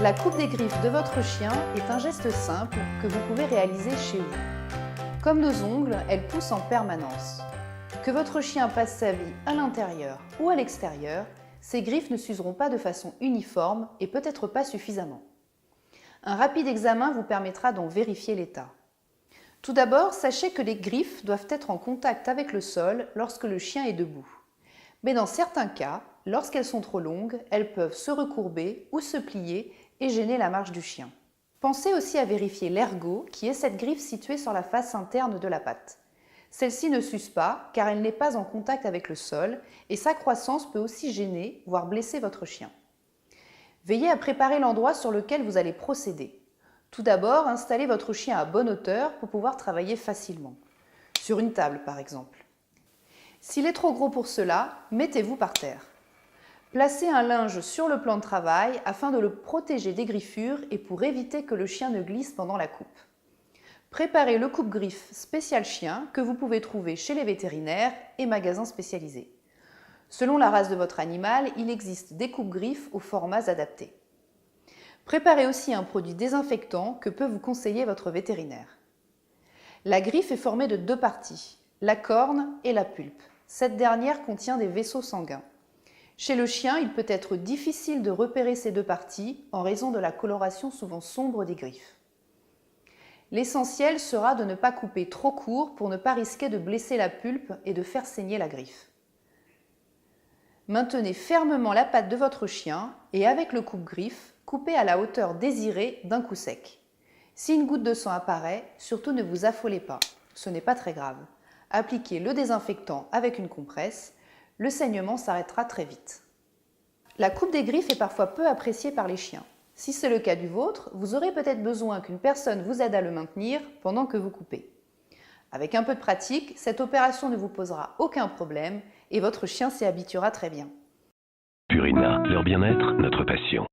La coupe des griffes de votre chien est un geste simple que vous pouvez réaliser chez vous. Comme nos ongles, elles poussent en permanence. Que votre chien passe sa vie à l'intérieur ou à l'extérieur, ses griffes ne s'useront pas de façon uniforme et peut-être pas suffisamment. Un rapide examen vous permettra d'en vérifier l'état. Tout d'abord, sachez que les griffes doivent être en contact avec le sol lorsque le chien est debout. Mais dans certains cas, lorsqu'elles sont trop longues, elles peuvent se recourber ou se plier et gêner la marche du chien. Pensez aussi à vérifier l'ergot, qui est cette griffe située sur la face interne de la patte. Celle-ci ne s'use pas car elle n'est pas en contact avec le sol et sa croissance peut aussi gêner, voire blesser votre chien. Veillez à préparer l'endroit sur lequel vous allez procéder. Tout d'abord, installez votre chien à bonne hauteur pour pouvoir travailler facilement. Sur une table par exemple. S'il est trop gros pour cela, mettez-vous par terre. Placez un linge sur le plan de travail afin de le protéger des griffures et pour éviter que le chien ne glisse pendant la coupe. Préparez le coupe-griffe spécial chien que vous pouvez trouver chez les vétérinaires et magasins spécialisés. Selon la race de votre animal, il existe des coupe-griffes aux formats adaptés. Préparez aussi un produit désinfectant que peut vous conseiller votre vétérinaire. La griffe est formée de deux parties, la corne et la pulpe. Cette dernière contient des vaisseaux sanguins. Chez le chien, il peut être difficile de repérer ces deux parties en raison de la coloration souvent sombre des griffes. L'essentiel sera de ne pas couper trop court pour ne pas risquer de blesser la pulpe et de faire saigner la griffe. Maintenez fermement la patte de votre chien et avec le coupe-griffe, coupez à la hauteur désirée d'un coup sec. Si une goutte de sang apparaît, surtout ne vous affolez pas, ce n'est pas très grave. Appliquez le désinfectant avec une compresse, le saignement s'arrêtera très vite. La coupe des griffes est parfois peu appréciée par les chiens. Si c'est le cas du vôtre, vous aurez peut-être besoin qu'une personne vous aide à le maintenir pendant que vous coupez. Avec un peu de pratique, cette opération ne vous posera aucun problème et votre chien s'y habituera très bien. Purina, leur bien-être, notre passion.